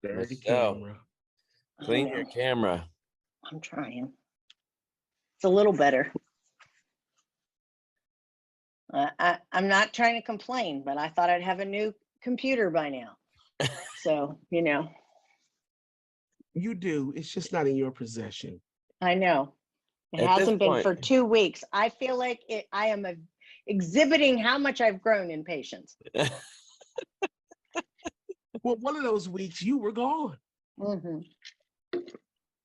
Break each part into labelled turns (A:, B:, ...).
A: Dirty
B: Michelle,
A: camera.
B: clean your camera.
C: I'm trying. It's a little better. I'm not trying to complain, but I thought I'd have a new computer by now. So,
A: You do. It's just not in your possession.
C: I know. It
B: At this
C: hasn't been
B: point-
C: for 2 weeks. I feel like I am exhibiting how much I've grown in patience.
A: Well, one of those weeks you were gone.
C: Mhm.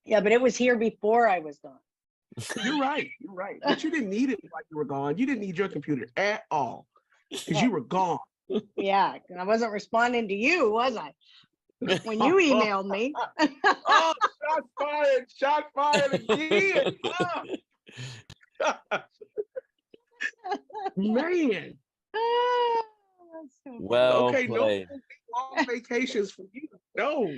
C: Yeah, but it was here before I was gone.
A: You're right. You're right. But you didn't need it while you were gone. You didn't need your computer at all because you were gone.
C: Yeah, I wasn't responding to you, was I? When you emailed me.
A: Oh, shots fired. Shot fired again. Oh. Man.
C: That's so funny.
B: Well
A: Okay,
B: played.
A: no long vacations for you. No.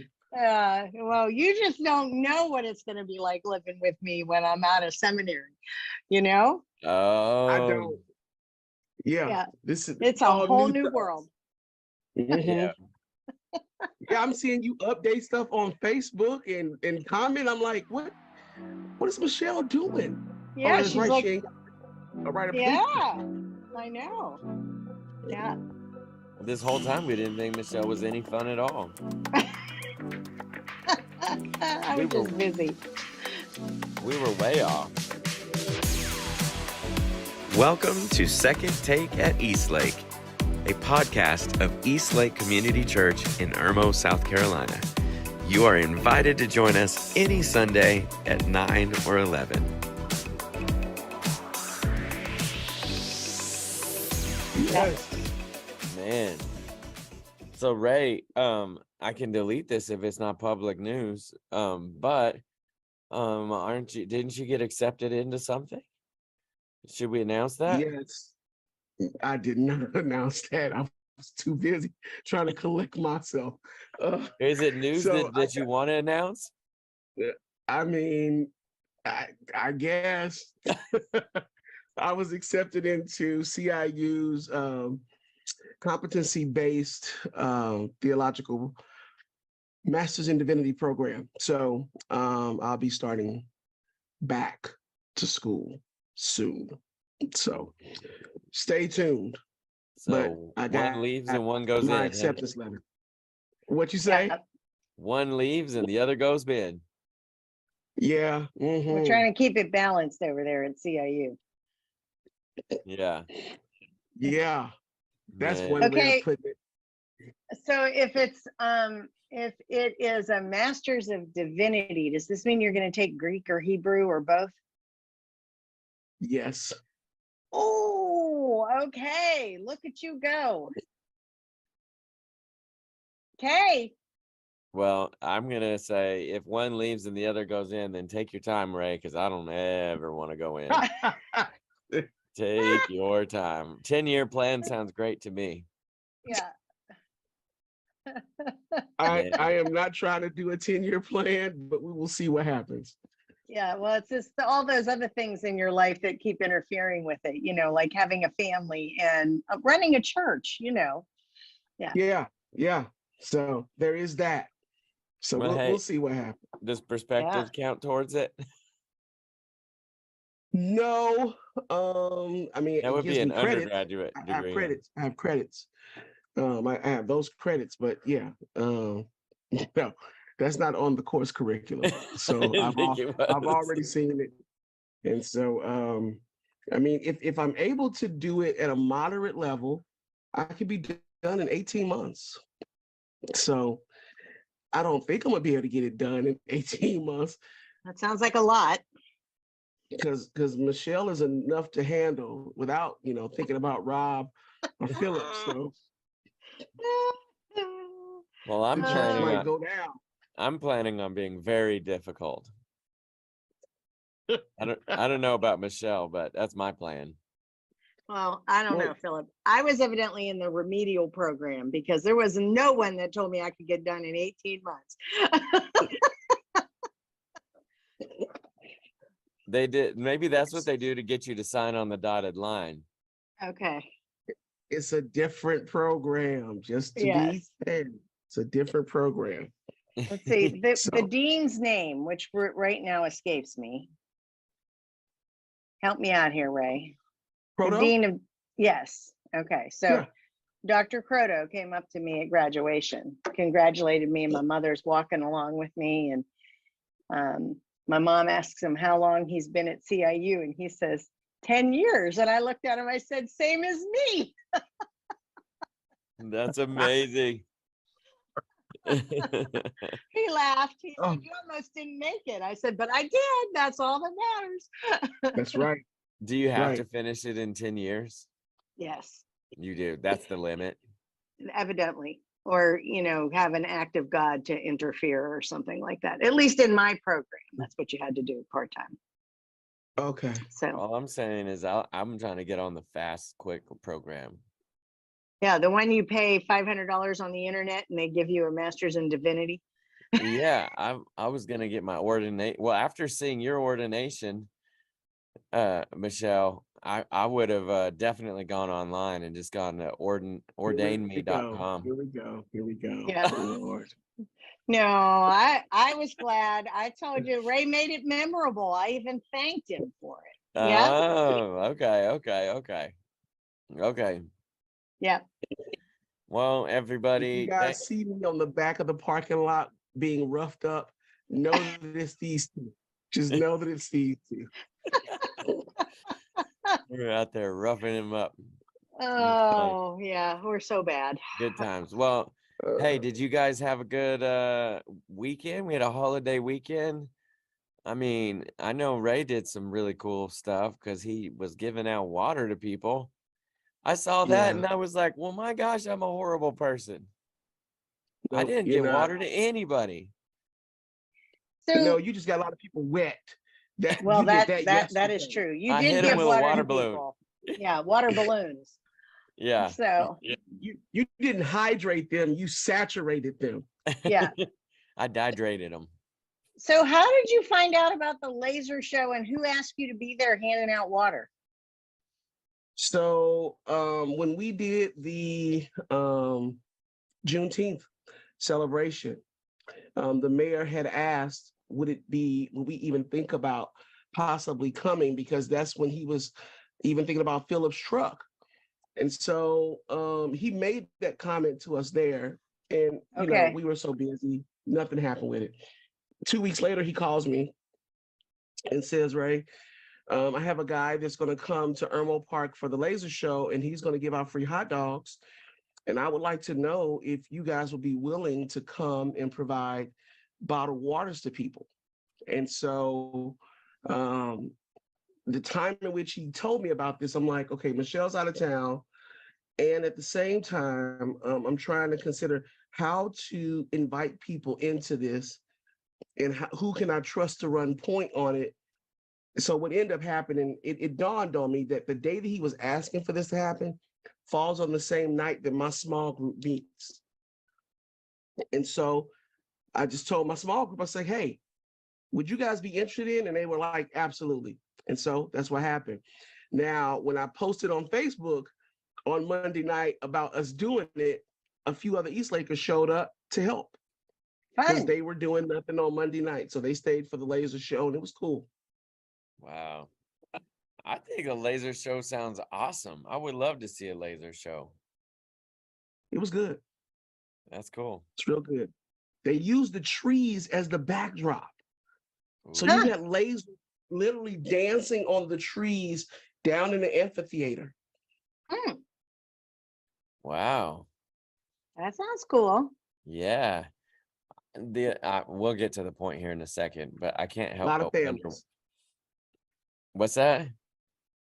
C: Well, you just don't know what it's going to be like living with me when I'm out of seminary, you know?
B: Oh,
A: I don't. Yeah.
C: Yeah.
A: This is
C: It's a
A: all
C: whole new
A: stuff.
C: world.
A: Mhm.
B: yeah.
A: Yeah, I'm seeing you update stuff on Facebook and comment. I'm like, what is Michelle doing?
C: Yeah,
A: that's
C: she's
A: right.
C: like,
A: She ain't got to write a paper.
C: yeah, I know. Yeah.
B: This whole time we didn't think Michelle was any fun at all.
C: I
B: We
C: was
B: were-
C: just busy.
B: We were way off.
D: Welcome to Second Take at Eastlake, a podcast of Eastlake Community Church in Irmo, South Carolina. You are invited to join us any Sunday at 9 or 11.
A: Yes.
B: Man. So Ray, I can delete this if it's not public news. But didn't you get accepted into something? Should we announce that?
A: Yes. I did not announce that. I was too busy trying to collect myself.
B: Is it news
A: So
B: that you want to announce?
A: I mean, I guess I was accepted into CIU's competency-based theological Master's in Divinity program. So I'll be starting back to school soon. So stay tuned.
B: So
A: I got
B: one leaves and one goes
A: my
B: in.
A: acceptance letter. What you say?
C: Yeah,
B: One leaves and the other goes in.
A: Yeah.
C: we're
A: mhm.
C: trying to keep it balanced over there at CIU.
B: Yeah.
A: Yeah. That's
B: Man.
A: one way
C: Okay.
A: of putting it.
C: So if it is a Master's of Divinity, does this mean you're going to take Greek or Hebrew or both?
A: Yes.
C: Oh, okay. Look at you go. Okay.
B: Well, I'm gonna say if one leaves and the other goes in, then take your time, Ray, because I don't ever want to go in. Take your time. 10-year plan sounds great to me.
C: Yeah.
A: I
B: Yeah.
A: am not trying to do a 10-year plan, but we will see what happens.
C: Yeah. Well, it's just all those other things in your life that keep interfering with it, like having a family and running a church,
A: Yeah. Yeah. So there is that. So
B: Well, hey.
A: we'll see what happens.
B: Does perspective count towards it?
A: No. I mean,
B: That
A: it
B: would
A: gives
B: be an
A: me credits.
B: undergraduate
A: I have
B: degree.
A: credits. I have credits. I have those credits, but yeah. No, that's not on the course curriculum. So
B: didn't think it
A: I've
B: was.
A: already seen it. And so I mean, if I'm able to do it at a moderate level, I could be done in 18 months. So I don't think I'm gonna be able to get it done in 18 months
C: That sounds like a lot.
A: because Michelle is enough to handle without, thinking about Rob or Philip. So
B: Well, I'm
A: the church
B: planning
A: might
B: on
A: go down.
B: I'm planning on being very difficult. I don't know about Michelle, but that's my plan.
C: Well, I don't
A: Well-
C: know, Philip. I was evidently in the remedial program because there was no one that told me I could get done in 18 months.
B: They did. Maybe that's what they do to get you to sign on the dotted line.
C: Okay.
A: It's a different program, just to be
C: Yes.
A: fair. It's a different program.
C: Let's see, the
A: So
C: dean's name, which right now escapes me. Help me out here, Ray. The
A: Proto?
C: dean of, yes. Okay, so
A: Yeah.
C: Dr. Croto came up to me at graduation, congratulated me, and my mother's walking along with me. And my mom asks him how long he's been at CIU, and he says, 10 years. And I looked at him, I said, same as me.
B: That's amazing.
C: He laughed. He
A: Oh.
C: said, you almost didn't make it. I said, but I did. That's all that matters.
A: That's right.
B: Do you have
A: Right.
B: to finish it in 10 years?
C: Yes,
B: You do. That's the limit.
C: evidently. Or, have an act of God to interfere or something like that. At least in my program, that's what you had to do part-time.
A: Okay.
C: So,
B: All I'm saying is I'm trying to get on the fast, quick program.
C: yeah, the one you pay $500 on the internet and they give you a master's in divinity.
B: Yeah, I was gonna get my ordination. Well, after seeing your ordination, Michelle, I would have definitely gone online and just gone to ordainme.com.
A: Here we go. Here we go.
C: Yeah.
A: Lord.
C: No, I was glad. I told you, Ray made it memorable. I even thanked him for it. Yeah.
B: Oh, okay.
C: Yeah.
B: Well,
A: If
B: everybody,
A: you guys see me on the back of the parking lot being roughed up, know that it's these two. Just know that it's these two.
B: we're out there roughing him up.
C: Oh, yeah. We're so bad.
B: Good times. Well, hey,
A: Uh,
B: did you guys have a good weekend? We had a holiday weekend. I mean, I know Ray did some really cool stuff because he was giving out water to people. I saw that
A: Yeah.
B: and I was like, well, my gosh, I'm a horrible person. I
A: No,
B: didn't
A: you're
B: get
A: not.
B: water to anybody.
A: No,
C: So,
A: you just got a lot of people wet. That
C: well,
A: you did
C: that
A: that
C: is
A: yesterday.
C: true. You
B: I
C: did
B: hit him
C: give
B: with a
C: water
B: water
C: to
B: balloon.
C: people. Yeah, water balloons.
B: Yeah.
C: So,
A: You didn't hydrate them, you saturated them.
C: yeah.
B: I dehydrated them.
C: So how did you find out about the laser show and who asked you to be there handing out water?
A: So when we did the Juneteenth celebration, the mayor had asked, would we even think about possibly coming, because that's when he was even thinking about Philip's truck. And so he made that comment to us there, and
C: Okay.
A: we were so busy, nothing happened with it. 2 weeks later, he calls me and says, Ray, I have a guy that's going to come to Irmo Park for the laser show, and he's going to give out free hot dogs. And I would like to know if you guys would be willing to come and provide bottled waters to people. And so the time in which he told me about this, I'm like, okay, Michelle's out of town. And at the same time, I'm trying to consider how to invite people into this and who can I trust to run point on it. So what ended up happening, it dawned on me that the day that he was asking for this to happen falls on the same night that my small group meets. And so I just told my small group, I said, hey, would you guys be interested in? And they were like, absolutely. And so that's what happened. Now, when I posted on Facebook on Monday night about us doing it, a few other East Lakers showed up to help because
C: Fun.
A: they were doing nothing on Monday night. So they stayed for the laser show and it was cool.
B: Wow. I think a laser show sounds awesome. I would love to see a laser show.
A: It was good.
B: That's cool.
A: It's real good. They used the trees as the backdrop. So
B: Ooh.
A: you had lasers literally dancing on the trees down in the amphitheater.
C: Hmm,
B: Wow.
C: that sounds cool.
B: Yeah. We'll get to the point here in a second, but I can't
A: A
B: help
A: lot of
B: but wonder.
A: families.
B: What's that?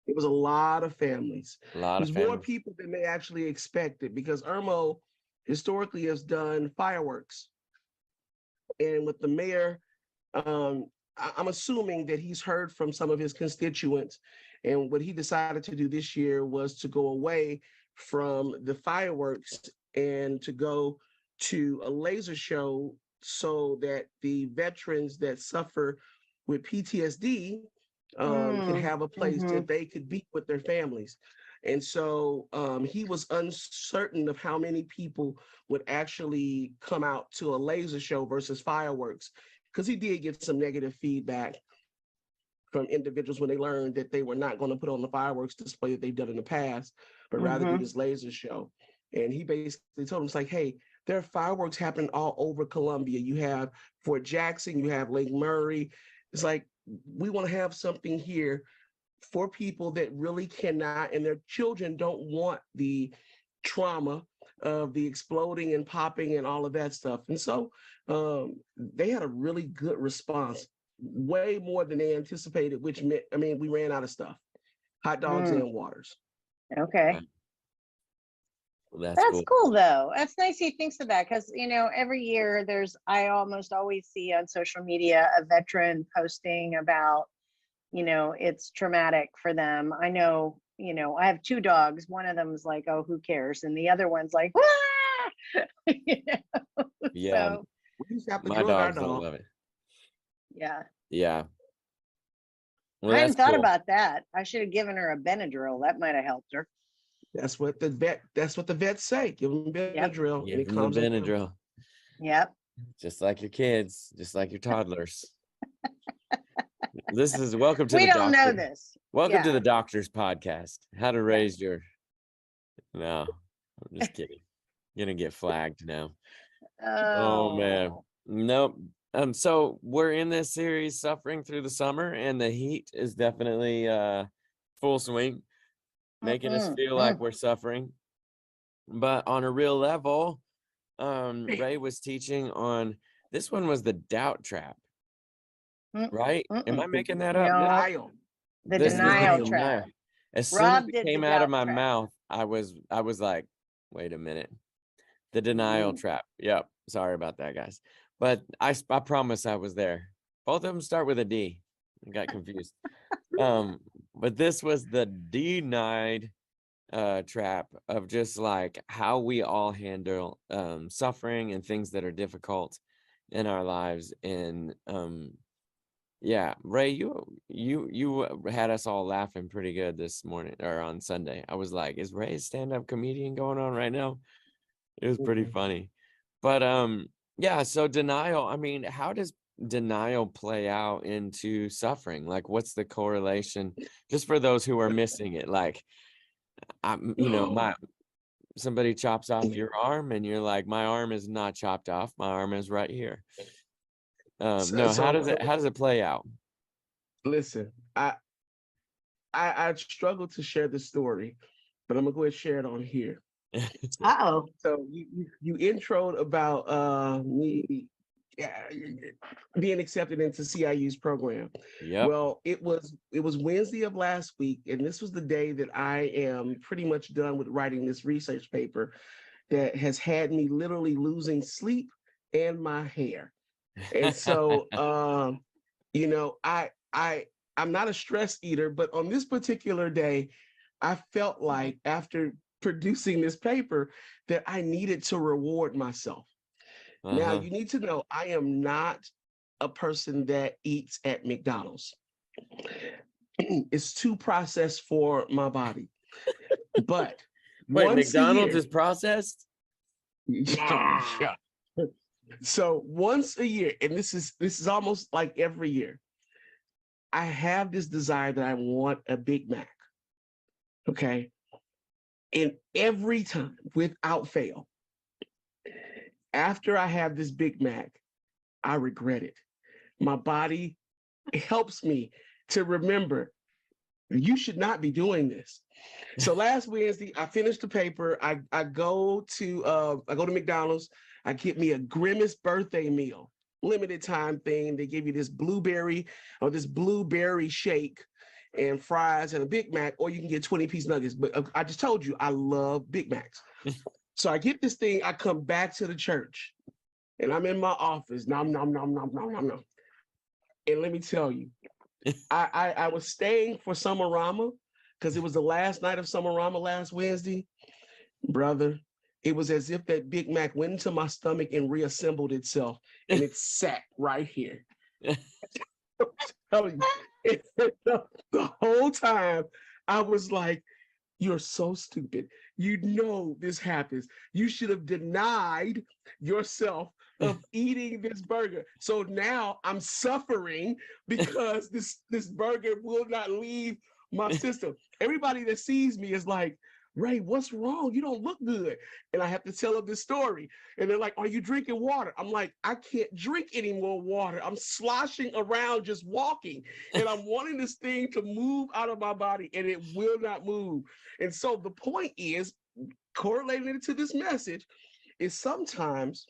A: It was a lot of families.
B: A lot
A: It
B: of
A: was more
B: families.
A: people than they actually expected because Irmo historically has done fireworks. And with the mayor, I'm assuming that he's heard from some of his constituents. And what he decided to do this year was to go away from the fireworks and to go to a laser show so that the veterans that suffer with PTSD could have a place
C: Mhm.
A: that they could be with their families. And so he was uncertain of how many people would actually come out to a laser show versus fireworks, because he did get some negative feedback from individuals when they learned that they were not going to put on the fireworks display that they've done in the past, but rather do this laser show. And he basically told them, it's like, hey, there are fireworks happening all over Columbia. You have Fort Jackson, you have Lake Murray. It's like, we want to have something here for people that really cannot, and their children don't want the trauma of the exploding and popping and all of that stuff. And so they had a really good response, way more than they anticipated, which meant, I mean, we ran out of stuff, hot dogs and waters.
C: Okay.
B: Well,
C: That's cool though. That's nice he thinks of that, because every year I almost always see on social media a veteran posting about, it's traumatic for them. I know, I have 2 dogs. One of them's like, oh, who cares? And the other one's like, ah!
B: Yeah.
C: So,
A: We just have to
B: My
A: drug our
B: dogs don't
A: dog.
B: love it.
C: yeah.
B: Yeah. Well,
C: I hadn't
B: that's
C: thought
B: cool.
C: about that. I should have given her a Benadryl. That might have helped her.
A: That's what the vets say. Give them Benadryl, and
B: Give
A: it
B: them
A: calms
B: the
A: them down.
B: Benadryl.
C: Yep.
B: Just like your kids, just like your toddlers. This is welcome to
C: We
B: the
C: don't know
B: doctor.
C: this.
B: Welcome to
C: Yeah.
B: the doctor's podcast. How to raise your. No, I'm just kidding. You're gonna get flagged now. Oh man, nope. So we're in this series, Suffering Through the Summer, and the heat is definitely full swing, making us feel like we're suffering. But on a real level, Ray was teaching on, this one was the doubt trap, right? Am I making that up?
C: No.
A: Denial.
C: The
B: This is
C: denial
B: the
C: trap.
B: As soon as
C: Rob
B: it
C: did the
B: came out of
C: doubt
B: my
C: trap.
B: mouth, I was like, wait a minute. The denial trap. Yep. Sorry about that, guys. But I promise I was there. Both of them start with a D. I got confused. But this was the denied trap of just like how we all handle suffering and things that are difficult in our lives. And yeah, Ray, you had us all laughing pretty good this morning or on Sunday. I was like, is Ray a stand-up comedian going on right now? It was pretty funny. But yeah, so denial, I mean, how does denial play out into suffering? Like, what's the correlation, just for those who are missing it? Like, somebody chops off your arm and you're like, my arm is not chopped off, my arm is right here. How does it play out?
A: Listen, I struggle to share the story, but I'm gonna go ahead and share it on here. So you introed about me being accepted into CIU's program.
B: Yeah.
A: Well, it was Wednesday of last week, and this was the day that I am pretty much done with writing this research paper that has had me literally losing sleep and my hair. And so I'm not a stress eater, but on this particular day, I felt like after producing this paper that I needed to reward myself. Now, you need to know I am not a person that eats at McDonald's. It's too processed for my body. But
B: wait, McDonald's is processed?
A: Yeah. So once a year, and this is almost like every year, I have this desire that I want a Big Mac. Okay. And every time, without fail, after I have this Big Mac, I regret it. My body helps me to remember, you should not be doing this. So last Wednesday, I finished the paper. I go to McDonald's. I get me a Grimace birthday meal, limited time thing. They give you this blueberry shake and fries and a Big Mac, or you can get 20-piece nuggets. But I just told you, I love Big Macs. So I get this thing, I come back to the church, and I'm in my office, nom, nom, nom, nom, nom, nom, nom. And let me tell you, I was staying for Summerama because it was the last night of Summerama last Wednesday. Brother, it was as if that Big Mac went into my stomach and reassembled itself, and it sat right here. I'm telling you, the whole time I was like, You're so stupid. You know this happens. You should have denied yourself of eating this burger. So now I'm suffering because this burger will not leave my system. Everybody that sees me is like, Ray, what's wrong? You don't look good. And I have to tell them this story. And they're like, are you drinking water? I'm like, I can't drink any more water. I'm sloshing around just walking. And I'm wanting this thing to move out of my body and it will not move. And so the point is, correlating it to this message, is sometimes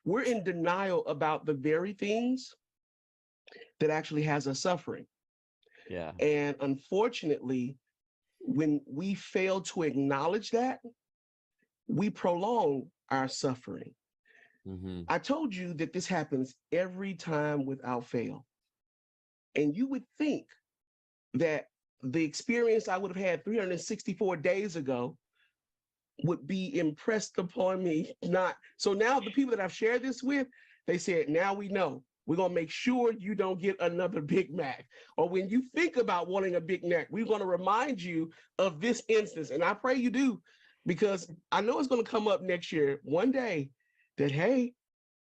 A: we're in denial about the very things that actually has us suffering.
B: Yeah.
A: And unfortunately, when we fail to acknowledge that, we prolong our suffering.
B: Mm-hmm.
A: I told you that this happens every time without fail. And you would think that the experience I would have had 364 days ago would be impressed upon me. Not so now the people that I've shared this with, they said, now we know. We're going to make sure you don't get another Big Mac. Or when you think about wanting a Big Mac, we're going to remind you of this instance. And I pray you do, because I know it's going to come up next year one day that, hey,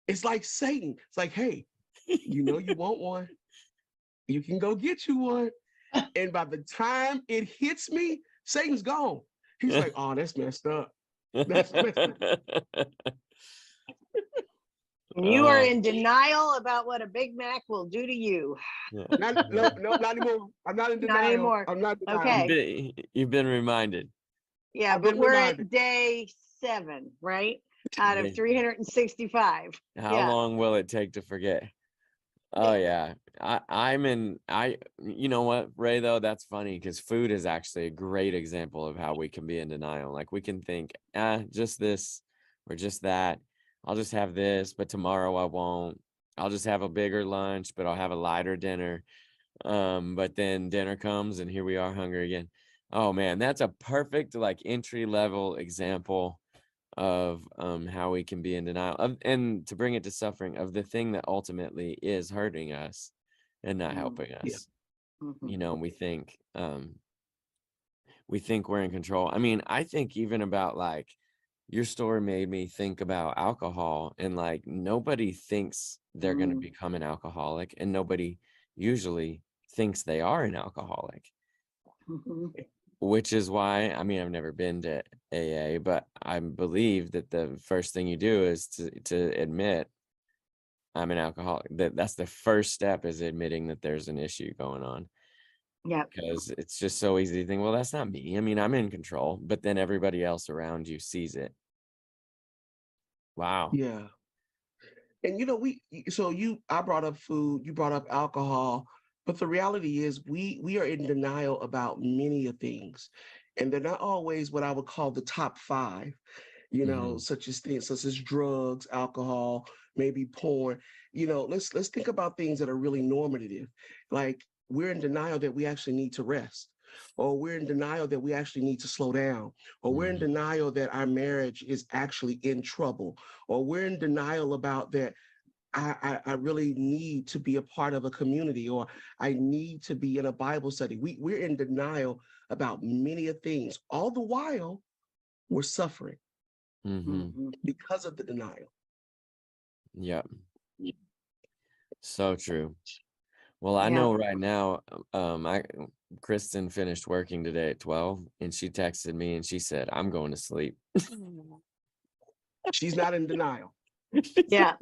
A: it's like Satan. It's like, hey, you know you want one. You can go get you one. And by the time it hits me, Satan's gone. He's like, oh, that's messed up. That's messed up.
C: You are in denial about what a Big Mac will do to you.
B: Yeah.
A: No, not anymore. I'm not in denial.
C: Not anymore.
A: I'm not in denial.
C: Okay.
B: You've been reminded.
C: Yeah,
A: I've
C: but
A: been
C: we're
A: reminded.
C: at day 7, right? Out of
B: Day-
C: 365.
B: How
C: Yeah.
B: long will it take to forget? Oh yeah. You know what, Ray, though, that's funny because food is actually a great example of how we can be in denial. Like we can think, just this or just that. I'll just have this, but tomorrow I won't. I'll just have a bigger lunch, but I'll have a lighter dinner. But then dinner comes and here we are hungry again. Oh man, that's a perfect like entry level example of how we can be in denial of, and to bring it to suffering of the thing that ultimately is hurting us and not helping
A: Yeah.
B: us. You know, we think we're in control. I mean, I think even about like your story made me think about alcohol, and like nobody thinks they're going to become an alcoholic, and nobody usually thinks they are an alcoholic. Which is why, I mean, I've never been to AA, but I believe that the first thing you do is to admit I'm an alcoholic. That's the first step, is admitting that there's an issue going on.
C: Yeah.
B: Because it's just so easy to think, well, that's not me. I mean, I'm in control, but then everybody else around you sees it. Wow.
A: Yeah. And you know, I brought up food, you brought up alcohol, but the reality is we are in denial about many of things. And they're not always what I would call the top 5, you know, such as things such as drugs, alcohol, maybe porn. You know, let's think about things that are really normative. Like we're in denial that we actually need to rest, or we're in denial that we actually need to slow down, or we're in denial that our marriage is actually in trouble, or we're in denial about that I really need to be a part of a community, or I need to be in a Bible study. We're in denial about many of things. All the while, we're suffering because of the denial.
B: Yep. So true. Well, I know right now, Kristen finished working today at 12, and she texted me and she said, I'm going to sleep.
A: She's not in denial.
C: Yeah.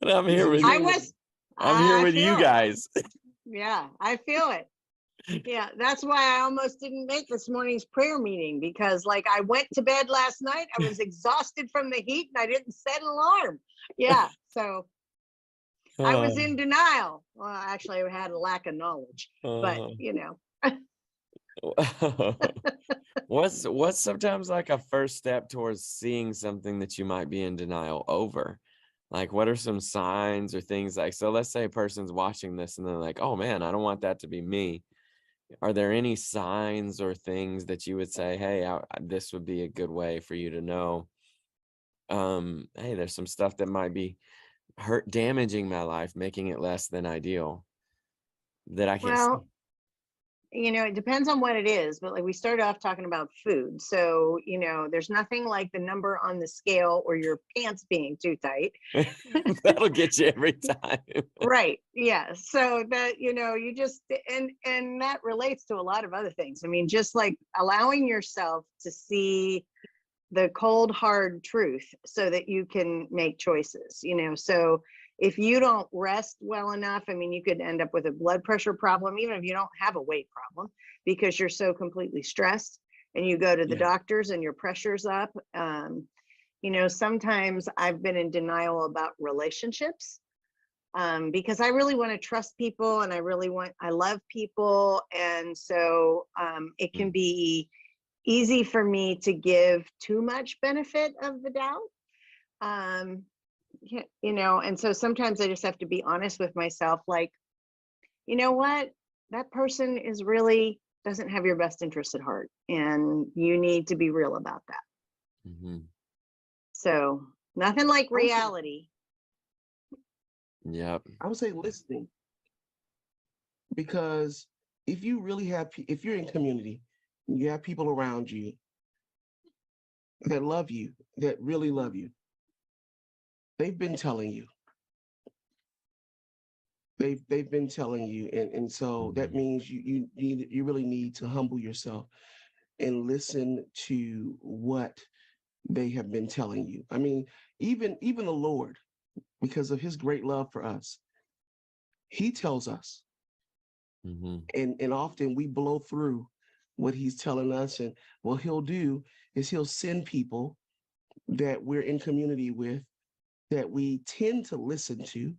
B: And I'm here with you
C: it.
B: guys.
C: Yeah, I feel it. Yeah, that's why I almost didn't make this morning's prayer meeting, because like I went to bed last night, I was exhausted from the heat and I didn't set an alarm. Yeah, so I was in denial. Well, actually I had a lack of knowledge, but you know.
B: What's sometimes like a first step towards seeing something that you might be in denial over? Like, what are some signs or things like, so let's say a person's watching this and they're like, oh man, I don't want that to be me. Are there any signs or things that you would say, hey, this would be a good way for you to know, hey, there's some stuff that might be damaging my life, making it less than ideal that I can't see?
C: it depends on what it is, but like we started off talking about food. So, there's nothing like the number on the scale or your pants being too tight.
B: That'll get you every time.
C: Right. Yeah. So that, you just, and that relates to a lot of other things. I mean, just like allowing yourself to see the cold, hard truth so that you can make choices, so if you don't rest well enough, I mean, you could end up with a blood pressure problem, even if you don't have a weight problem, because you're so completely stressed and you go to the
A: Yeah.
C: doctors and your pressure's up. Sometimes I've been in denial about relationships because I really want to trust people and I love people. And so it can be easy for me to give too much benefit of the doubt. And so sometimes I just have to be honest with myself, like, you know what, that person is really doesn't have your best interest at heart, and you need to be real about that.
B: Mm-hmm.
C: So nothing like reality.
B: Yep.
A: I would say listening, because if you really have, if you're in community, you have people around you that love you, that really love you. They've been telling you. They've been telling you, and so that means you really need to humble yourself and listen to what they have been telling you. I mean, even the Lord, because of his great love for us, he tells us.
B: Mm-hmm.
A: And often we blow through what he's telling us, and what he'll do is he'll send people that we're in community with that we tend to listen to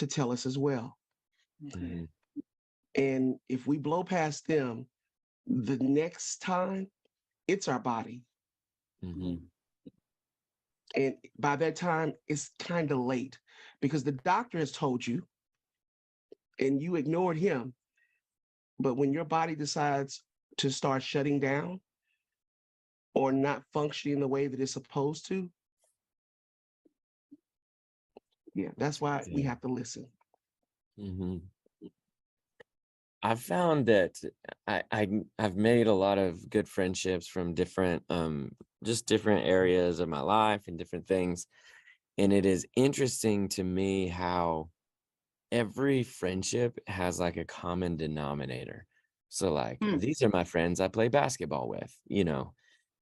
A: tell us as well.
B: Mm-hmm.
A: And if we blow past them, the next time it's our body.
B: Mm-hmm.
A: And by that time, it's kind of late, because the doctor has told you and you ignored him. But when your body decides to start shutting down or not functioning the way that it's supposed to, yeah, that's why we have to listen.
B: Mm-hmm. I've found that I've made a lot of good friendships from different just different areas of my life and different things. And it is interesting to me how every friendship has like a common denominator. So like these are my friends I play basketball with,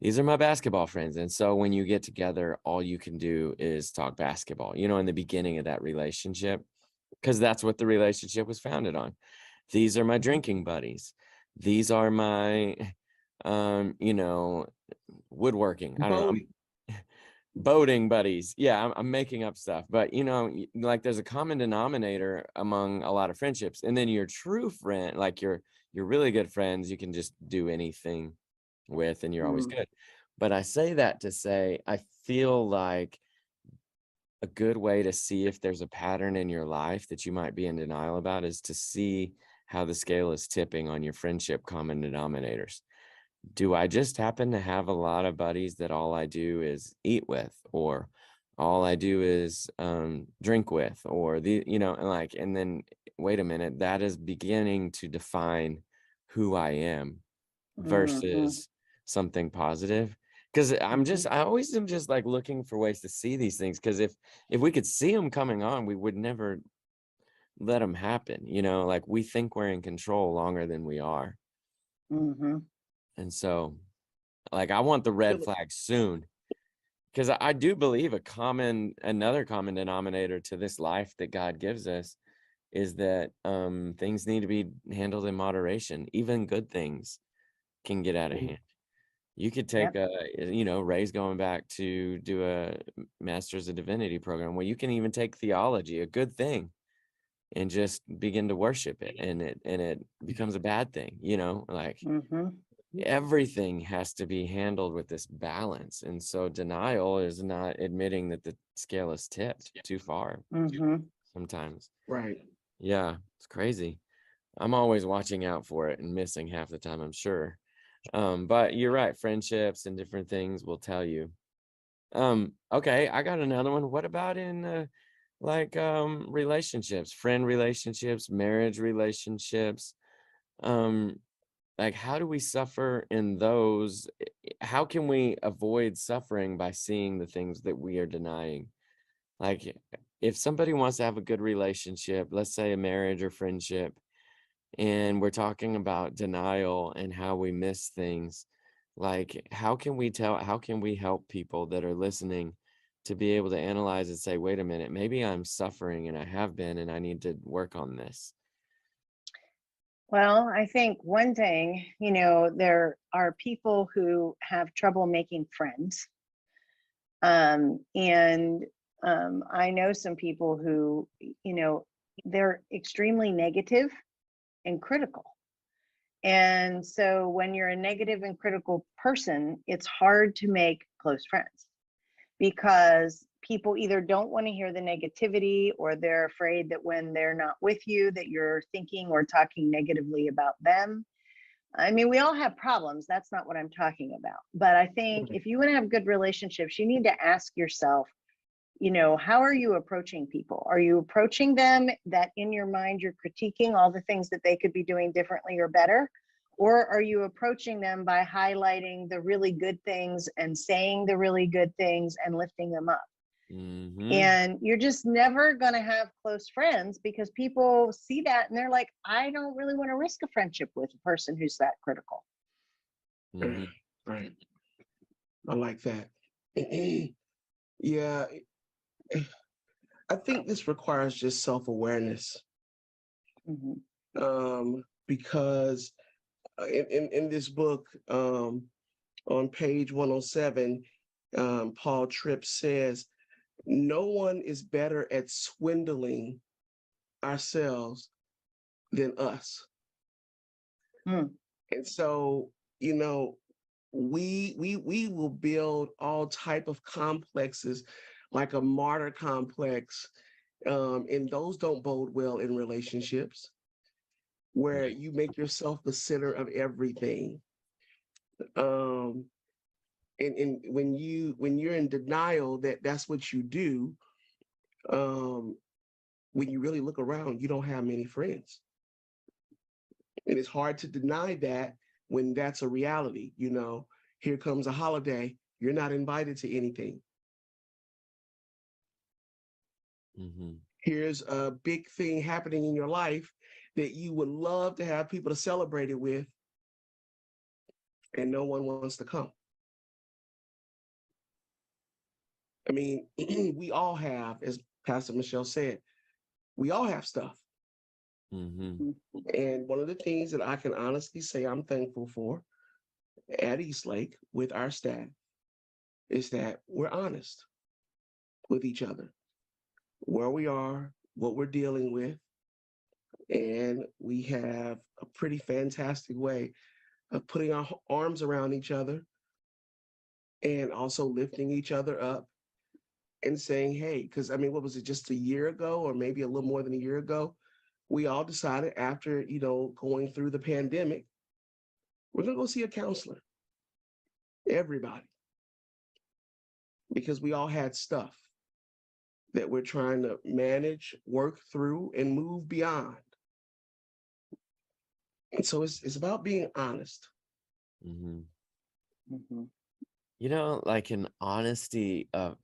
B: these are my basketball friends. And so when you get together, all you can do is talk basketball, in the beginning of that relationship, because that's what the relationship was founded on. These are my drinking buddies. These are my, woodworking. I don't know. Boating buddies. Yeah, I'm making up stuff, but like there's a common denominator among a lot of friendships, and then your true friend, like your really good friends, you can just do anything with, and you're always good. But I say that to say I feel like a good way to see if there's a pattern in your life that you might be in denial about is to see how the scale is tipping on your friendship common denominators. Do I just happen to have a lot of buddies that all I do is eat with, or all I do is drink with, or and then wait a minute, that is beginning to define who I am versus something positive. Because I always am just like looking for ways to see these things. Because if we could see them coming on, we would never let them happen. Like we think we're in control longer than we are. And so, like, I want the red flag soon, because I do believe another common denominator to this life that God gives us is that things need to be handled in moderation. Even good things can get out of hand. You could take Ray's going back to do a Master's of Divinity program where you can even take theology, a good thing, and just begin to worship it, and it becomes a bad thing, like everything has to be handled with this balance. And so denial is not admitting that the scale is tipped too far sometimes.
A: Right.
B: Yeah, it's crazy. I'm always watching out for it and missing half the time, I'm sure. But you're right, friendships and different things will tell you. Okay, I got another one. What about in relationships, friend relationships, marriage relationships? um like, how do we suffer in those? How can we avoid suffering by seeing the things that we are denying? Like, if somebody wants to have a good relationship, let's say a marriage or friendship, and we're talking about denial and how we miss things, like, how can we help people that are listening to be able to analyze and say, wait a minute, maybe I'm suffering and I have been, and I need to work on this?
C: Well, I think one thing, there are people who have trouble making friends. And I know some people who, they're extremely negative and critical. And so when you're a negative and critical person, it's hard to make close friends because people either don't want to hear the negativity, or they're afraid that when they're not with you, that you're thinking or talking negatively about them. I mean, we all have problems. That's not what I'm talking about. But I think if you want to have good relationships, you need to ask yourself, how are you approaching people? Are you approaching them that in your mind you're critiquing all the things that they could be doing differently or better? Or are you approaching them by highlighting the really good things and saying the really good things and lifting them up? And you're just never going to have close friends because people see that and they're like, I don't really want to risk a friendship with a person who's that critical.
A: Right. I like that. Yeah. I think this requires just self-awareness. Because in this book, on page 107, Paul Tripp says, no one is better at swindling ourselves than us. And so, we will build all type of complexes, like a martyr complex, and those don't bode well in relationships, where you make yourself the center of everything. And when you're in denial that that's what you do, when you really look around, you don't have many friends. And it's hard to deny that when that's a reality. Here comes a holiday, you're not invited to anything. Here's a big thing happening in your life that you would love to have people to celebrate it with, and no one wants to come. I mean, we all have, as Pastor Michelle said, we all have stuff. And one of the things that I can honestly say I'm thankful for at Eastlake with our staff is that we're honest with each other, where we are, what we're dealing with. And we have a pretty fantastic way of putting our arms around each other and also lifting each other up and saying, hey, because I mean, what was it, just a year ago, or maybe a little more than a year ago, we all decided after, going through the pandemic, we're going to go see a counselor. Everybody. Because we all had stuff that we're trying to manage, work through, and move beyond. And so it's about being honest.
B: Like an honesty of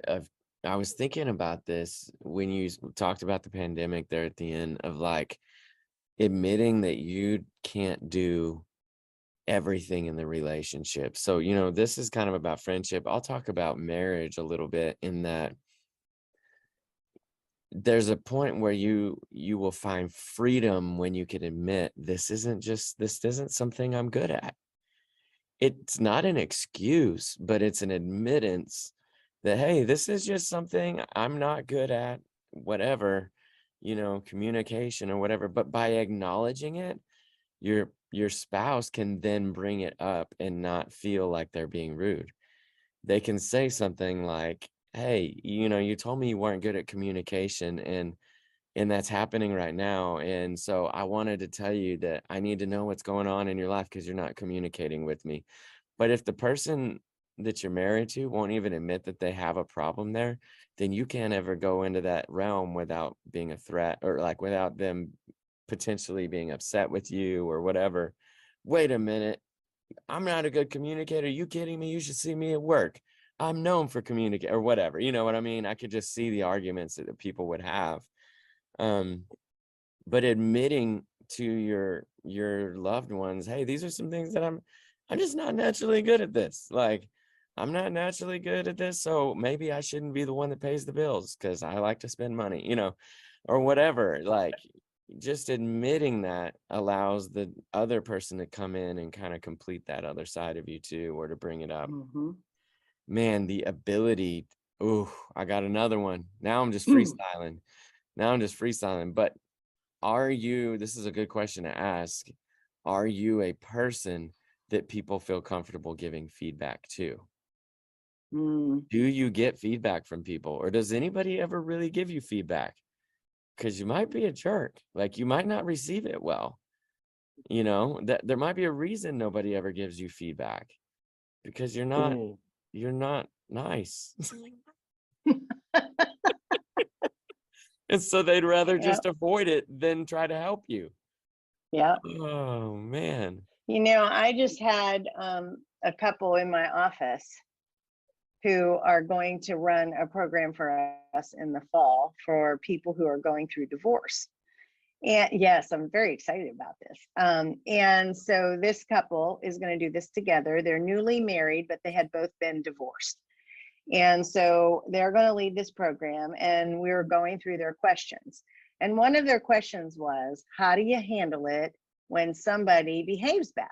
B: I was thinking about this when you talked about the pandemic there at the end, of like admitting that you can't do everything in the relationship. So, this is kind of about friendship. I'll talk about marriage a little bit, in that there's a point where you will find freedom when you can admit this isn't something I'm good at. It's not an excuse, but it's an admittance that, hey, this is just something I'm not good at, whatever, communication or whatever. But by acknowledging it, your spouse can then bring it up and not feel like they're being rude. They can say something like, hey, you told me you weren't good at communication, and that's happening right now. And so I wanted to tell you that I need to know what's going on in your life because you're not communicating with me. But if the person that you're married to won't even admit that they have a problem there, then you can't ever go into that realm without being a threat, or like without them potentially being upset with you or whatever. Wait a minute, I'm not a good communicator. You kidding me? You should see me at work. I'm known for communicate or whatever. You know what I mean? I could just see the arguments that the people would have. But admitting to your loved ones, hey, these are some things that I'm just not naturally good at this. Like, I'm not naturally good at this, so maybe I shouldn't be the one that pays the bills because I like to spend money, you know, or whatever. Like, just admitting that allows the other person to come in and kind of complete that other side of you too, or to bring it up. Man, the ability. Oh, I got another one. Now I'm just freestyling. But this is a good question to ask. Are you a person that people feel comfortable giving feedback to? Do you get feedback from people, or does anybody ever really give you feedback? Because you might be a jerk. Like, you might not receive it well. You know, that there might be a reason nobody ever gives you feedback, because you're not nice. And so they'd rather just avoid it than try to help you.
C: Yeah.
B: Oh man.
C: You know, I just had a couple in my office who are going to run a program for us in the fall for people who are going through divorce. And yes, I'm very excited about this. And so this couple is going to do this together. They're newly married, but they had both been divorced. And so they're going to lead this program, and we were going through their questions. And one of their questions was, how do you handle it when somebody behaves badly?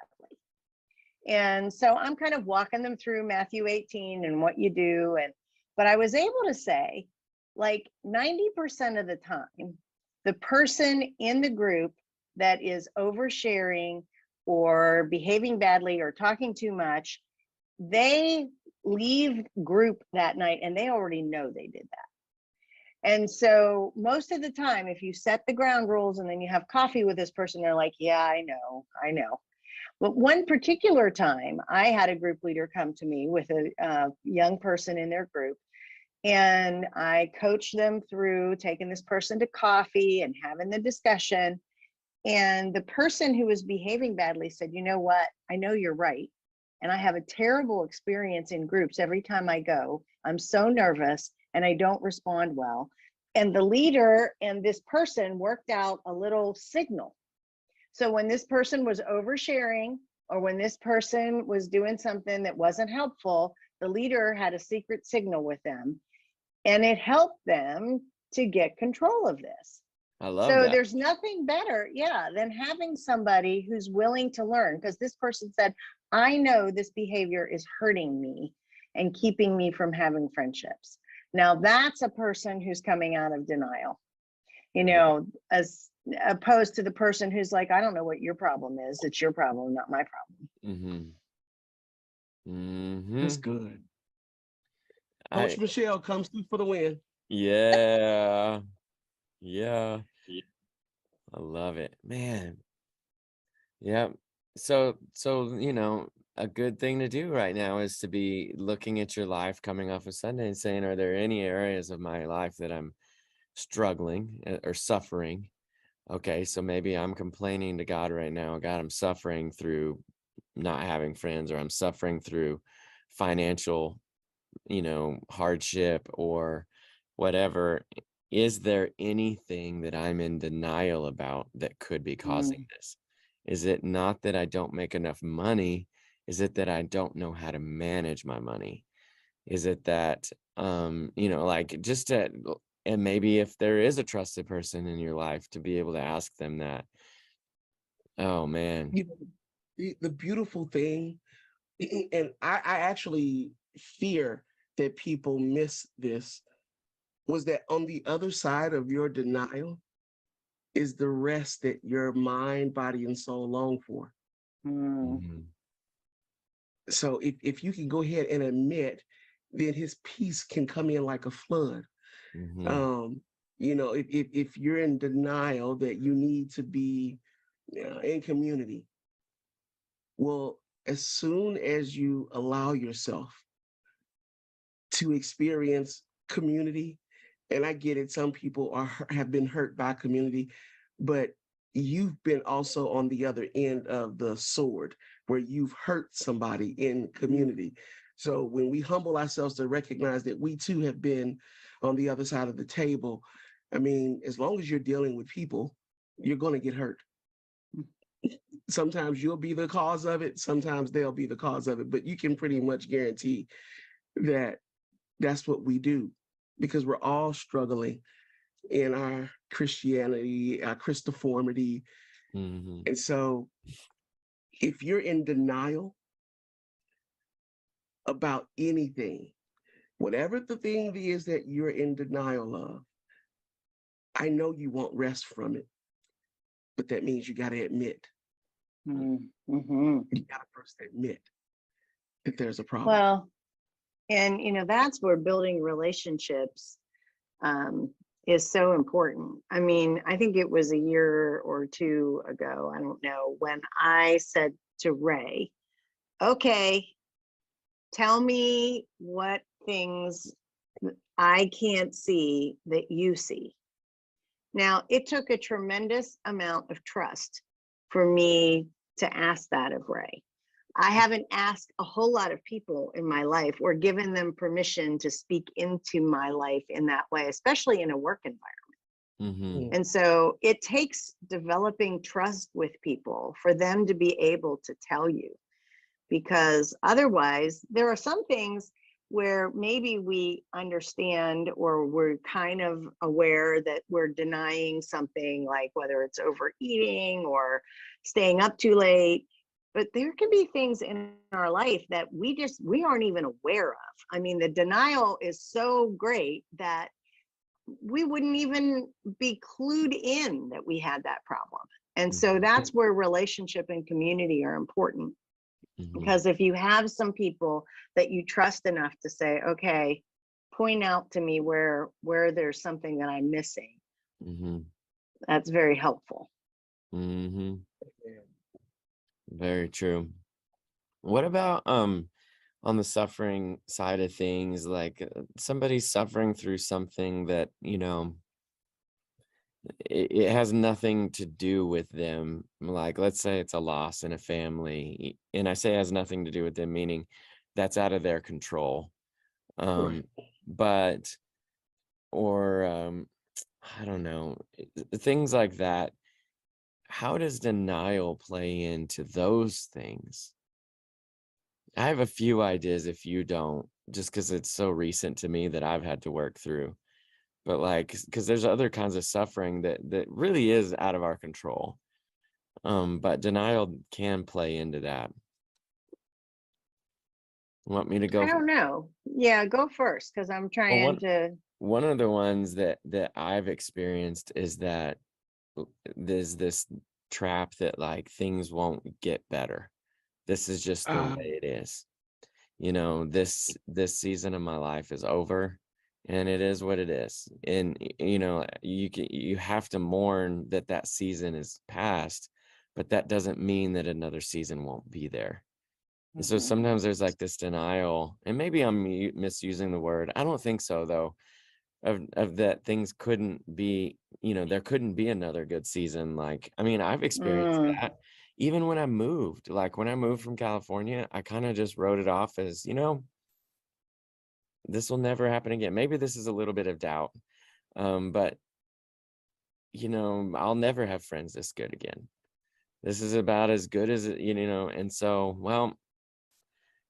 C: And so I'm kind of walking them through Matthew 18 and what you do. But I was able to say, like 90% of the time, the person in the group that is oversharing or behaving badly or talking too much, they leave group that night and they already know they did that. And so most of the time, if you set the ground rules and then you have coffee with this person, they're like, yeah, I know. But one particular time, I had a group leader come to me with a young person in their group, and I coached them through taking this person to coffee and having the discussion. And the person who was behaving badly said, you know what, I know you're right. And I have a terrible experience in groups every time I go. I'm so nervous and I don't respond well. And the leader and this person worked out a little signal. So when this person was oversharing, or when this person was doing something that wasn't helpful, the leader had a secret signal with them, and it helped them to get control of this.
B: I love
C: so
B: that.
C: There's nothing better, than having somebody who's willing to learn, because this person said, I know this behavior is hurting me and keeping me from having friendships. Now that's a person who's coming out of denial, as opposed to the person who's like, I don't know what your problem is. It's your problem, not my problem.
A: That's good. Coach Michelle comes through for the win.
B: Yeah. I love it, man. Yeah. So, a good thing to do right now is to be looking at your life coming off of Sunday and saying, are there any areas of my life that I'm struggling or suffering? Okay, so maybe I'm complaining to God right now. God, I'm suffering through not having friends, or I'm suffering through financial, hardship or whatever. Is there anything that I'm in denial about that could be causing this? Is it not that I don't make enough money? Is it that I don't know how to manage my money? Is it that, and maybe if there is a trusted person in your life, to be able to ask them that. Oh man.
A: The beautiful thing, and I actually fear that people miss this, was that on the other side of your denial is the rest that your mind, body, and soul long for. So if you can go ahead and admit, then his peace can come in like a flood. If you're in denial that you need to be in community, well, as soon as you allow yourself to experience community, and I get it, some people have been hurt by community, but you've been also on the other end of the sword where you've hurt somebody in community. So when we humble ourselves to recognize that we too have been on the other side of the table, I mean, as long as you're dealing with people, you're going to get hurt. Sometimes you'll be the cause of it, sometimes they'll be the cause of it, but you can pretty much guarantee that that's what we do, because we're all struggling in our Christianity, our Christoformity. And so if you're in denial about anything, whatever the thing is that you're in denial of, I know you won't rest from it, but that means you got to admit.
C: Mm-hmm.
A: You got to first admit that there's a problem.
C: Well, and that's where building relationships is so important. I mean, I think it was a year or two ago, I don't know, when I said to Ray, okay, tell me what things I can't see that you see. Now, it took a tremendous amount of trust for me to ask that of Ray. I haven't asked a whole lot of people in my life or given them permission to speak into my life in that way, especially in a work environment. And so it takes developing trust with people for them to be able to tell you, because otherwise there are some things where maybe we understand or we're kind of aware that we're denying something, like whether it's overeating or staying up too late. But there can be things in our life that we aren't even aware of. I mean, the denial is so great that we wouldn't even be clued in that we had that problem. And so that's where relationship and community are important. Because if you have some people that you trust enough to say, okay, point out to me where there's something that I'm missing, that's very helpful.
B: Very true. What about on the suffering side of things, like somebody's suffering through something that, it has nothing to do with them. Like, let's say it's a loss in a family, and I say it has nothing to do with them, meaning that's out of their control. But, or I don't know, things like that. How does denial play into those things? I have a few ideas if you don't, just because it's so recent to me that I've had to work through. But like, because there's other kinds of suffering that really is out of our control. But denial can play into that. Want me to go?
C: I don't know. Yeah, go first, because I'm trying to.
B: One of the ones that I've experienced is that there's this trap that like things won't get better. This is just the way it is. This season of my life is over, and it is what it is. And you have to mourn that season is past, but that doesn't mean that another season won't be there. And so sometimes there's like this denial, and maybe I'm misusing the word. I don't think so though, of that things couldn't be, there couldn't be another good season. Like, I mean, I've experienced that. Even when I moved, like when I moved from California, I kind of just wrote it off as, this will never happen again. Maybe this is a little bit of doubt. But, I'll never have friends this good again. This is about as good as it, and so, well,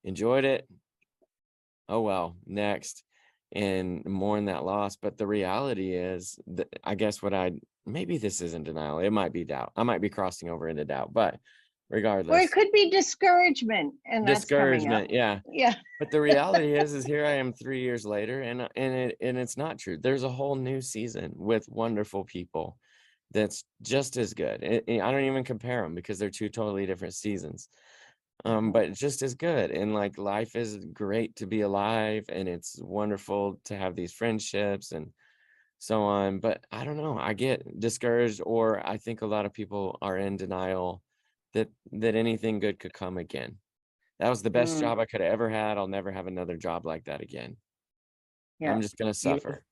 B: enjoyed it. Oh, well, next. And mourn that loss. But the reality is that I guess maybe this isn't denial. It might be doubt. I might be crossing over into doubt, but regardless.
C: Or it could be discouragement, and that's coming up.
B: Yeah. But the reality is here I am 3 years later, and it's not true. There's a whole new season with wonderful people that's just as good. I don't even compare them because they're two totally different seasons. But just as good. And like, life is great to be alive, and it's wonderful to have these friendships and so on. But I don't know, I get discouraged, or I think a lot of people are in denial that anything good could come again. That was the best job I could have ever had. I'll never have another job like that again. I'm just gonna suffer.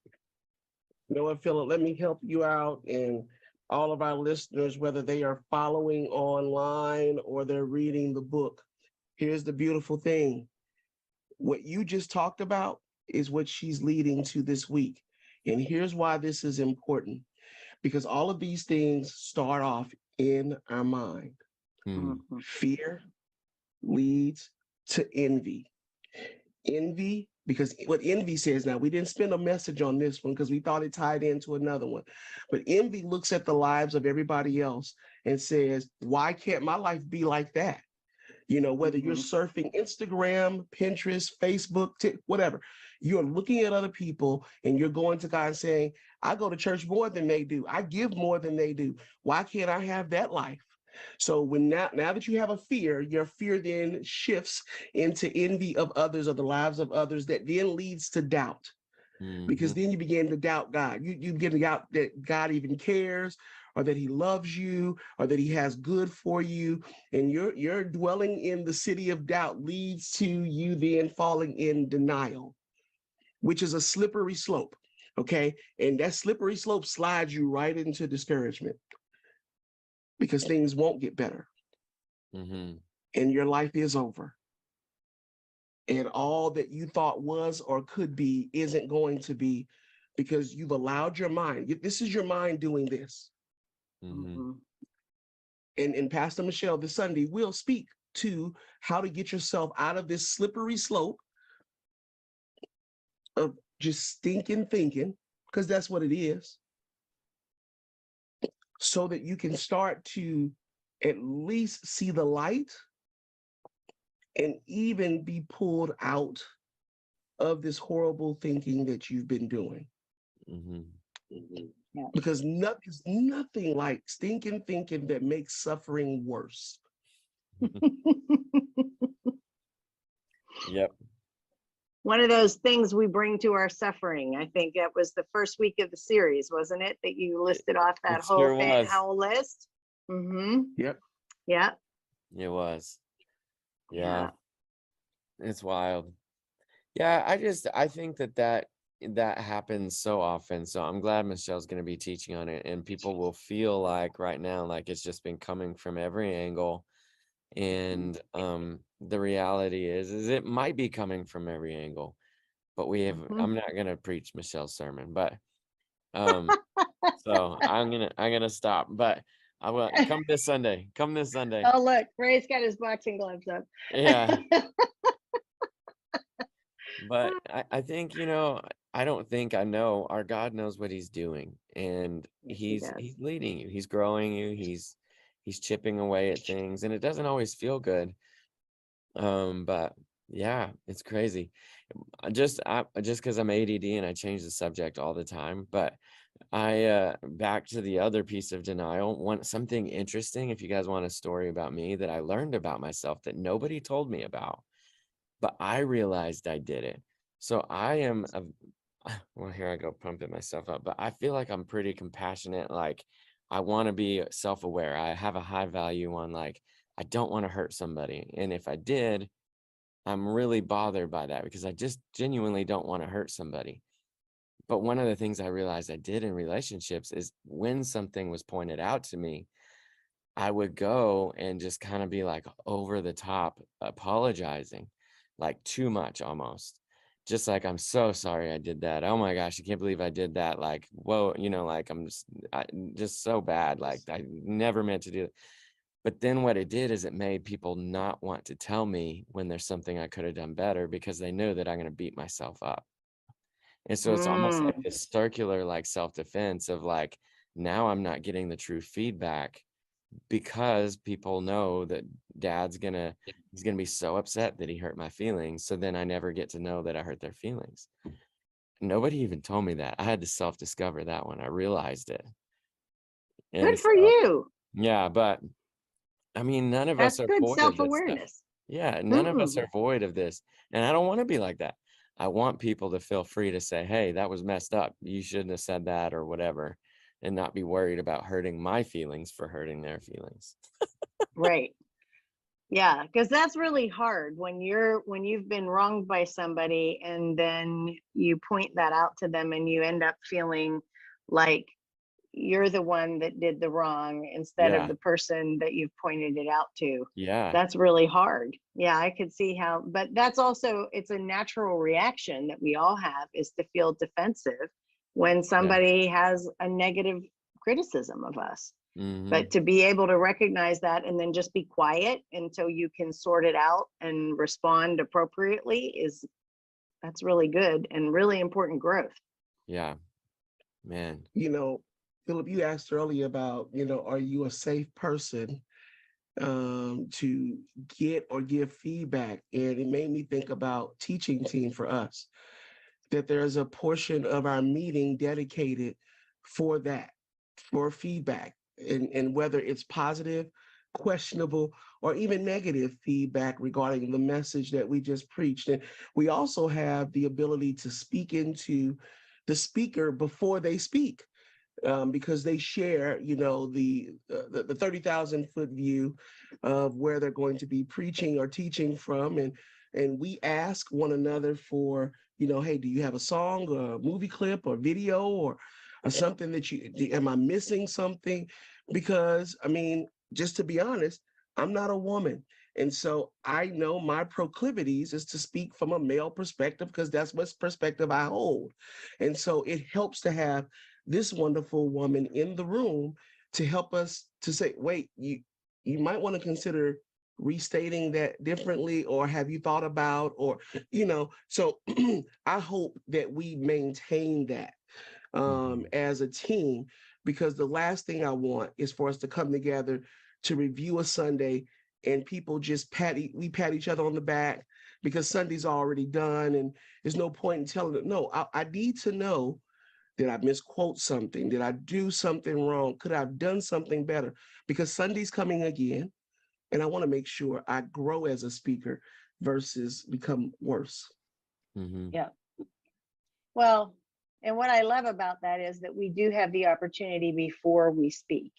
A: You know what, Philip, let me help you out and all of our listeners, whether they are following online or they're reading the book, here's the beautiful thing. What you just talked about is what she's leading to this week. And here's why this is important, because all of these things start off in our mind.
B: Mm.
C: Mhm.
A: Fear leads to envy. Envy, because what envy says, now we didn't spend a message on this one because we thought it tied into another one, but envy looks at the lives of everybody else and says, why can't my life be like that? You know, whether you're
C: Mhm.
A: surfing Instagram, Pinterest, Facebook, whatever, you're looking at other people and you're going to God and saying, I go to church more than they do. I give more than they do. Why can't I have that life? So when now that you have a fear, your fear then shifts into envy of others, of the lives of others, that then leads to doubt. Because
B: Mhm.
A: then you begin to doubt God. You begin to doubt that God even cares, or that he loves you, or that he has good for you. And you're dwelling in the city of doubt leads to you then falling in denial, which is a slippery slope. Okay. And that slippery slope slides you right into discouragement because things won't get better
B: Mhm.
A: and your life is over. And all that you thought was or could be isn't going to be, because you've allowed your mind. This is your mind doing this.
B: Mhm.
C: Mhm.
A: And Pastor Michelle this Sunday will speak to how to get yourself out of this slippery slope of just stinking thinking, because that's what it is, so that you can start to at least see the light and even be pulled out of this horrible thinking that you've been doing.
B: Mhm.
C: Yeah.
A: Because there's nothing like stinking thinking that makes suffering worse.
B: Yep.
C: One of those things we bring to our suffering. I think that was the first week of the series, wasn't it? That you listed off that
B: It sure
C: whole thing,
B: was.
C: whole list. Mm-hmm.
A: Yep.
C: Yeah.
B: It was.
C: Yeah.
B: Yeah. It's wild. Yeah, I think that happens so often. So I'm glad Michelle's going to be teaching on it, and people will feel like right now like it's just been coming from every angle. And the reality is it might be coming from every angle, but
C: Mhm.
B: I'm not going to preach Michelle's sermon, but so I'm gonna stop. But I will come this Sunday. Come this Sunday.
C: Oh, look, Ray's got his boxing gloves up.
B: Yeah. But I think, I don't think I know our God knows what he's doing, and
C: Yes, he
B: he's
C: does.
B: leading you, he's growing you, he's chipping away at things, and it doesn't always feel good. But yeah, it's crazy. Just because I'm ADD and I change the subject all the time, but I back to the other piece of denial. Something interesting, if you guys want a story about me that I learned about myself that nobody told me about, but I realized I did it. So I am well, here I go pumping myself up, but I feel like I'm pretty compassionate. Like I want to be self-aware. I have a high value on like I don't want to hurt somebody. And if I did, I'm really bothered by that because I just genuinely don't want to hurt somebody. But one of the things I realized I did in relationships is when something was pointed out to me, I would go and just kind of be like over the top apologizing, like too much almost. Just like, I'm so sorry I did that. Oh my gosh, I can't believe I did that. Like, whoa, like just so bad. Like I never meant to do it. But then what it did is it made people not want to tell me when there's something I could have done better because they know that I'm going to beat myself up. And so it's almost like
C: Mm.
B: this circular like self-defense of like, now I'm not getting the true feedback because people know that he's gonna be so upset that he hurt my feelings. So then I never get to know that I hurt their feelings. Nobody even told me that. I had to self-discover that one. I realized it.
C: Good
B: And
C: for
B: so
C: you.
B: yeah, but I mean, none of us
C: That's
B: are
C: good
B: void of this stuff.
C: self-awareness.
B: Yeah, none of us
C: Mm.
B: are void of this. And I don't want to be like that. I want people to feel free to say, hey, that was messed up. You shouldn't have said that or whatever, and not be worried about hurting my feelings for hurting their feelings.
C: Right. Yeah, because that's really hard when you've been wronged by somebody and then you point that out to them and you end up feeling like you're the one that did the wrong instead
B: Yeah.
C: of the person that you've pointed it out to.
B: Yeah.
C: That's really hard. Yeah, I could see how, but that's also, it's a natural reaction that we all have, is to feel defensive when somebody has a negative criticism of us.
B: Mhm.
C: But to be able to recognize that and then just be quiet until you can sort it out and respond appropriately that's really good and really important growth.
B: Yeah, man.
A: You know, Philip, you asked earlier about, are you a safe person to get or give feedback? And it made me think about teaching team for us, that there's a portion of our meeting dedicated for that, for feedback, and whether it's positive, questionable, or even negative feedback regarding the message that we just preached. And we also have the ability to speak into the speaker before they speak. Because they share, the 30,000 foot view of where they're going to be preaching or teaching from, and we ask one another for, hey, do you have a song, or a movie clip, or video, or something that am I missing something? Because I mean, just to be honest, I'm not a woman. And so I know my proclivities is to speak from a male perspective because that's what perspective I hold. And so it helps to have this wonderful woman in the room to help us to say, wait, you might want to consider restating that differently, or have you thought about, or, so I hope that we maintain that as a team, because the last thing I want is for us to come together to review a Sunday and people just pat each other on the back because Sunday's already done, and there's no point in telling them, no, I need to know, did I misquote something? Did I do something wrong? Could I have done something better? Because Sunday's coming again, and I want to make sure I grow as a speaker versus become worse.
B: Mhm.
C: Yeah. Well, and what I love about that is that we do have the opportunity before we speak.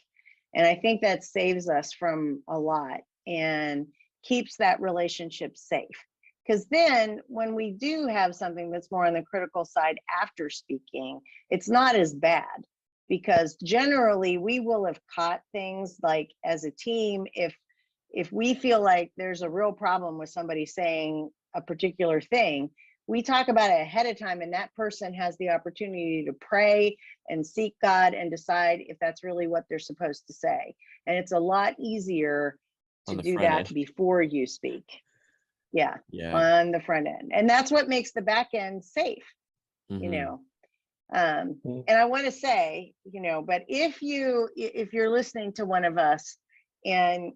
C: And I think that saves us from a lot and keeps that relationship safe. Because then when we do have something that's more on the critical side after speaking, it's not as bad, because generally we will have caught things, like as a team, if we feel like there's a real problem with somebody saying a particular thing, we talk about it ahead of time, and that person has the opportunity to pray and seek God and decide if that's really what they're supposed to say. And it's a lot easier to
B: On the
C: do
B: front
C: that
B: end.
C: before you speak. Yeah,
B: Yeah.
C: on the front end. And that's what makes the back end safe, you
B: Mhm.
C: know. And I want to say, but if you're listening to one of us and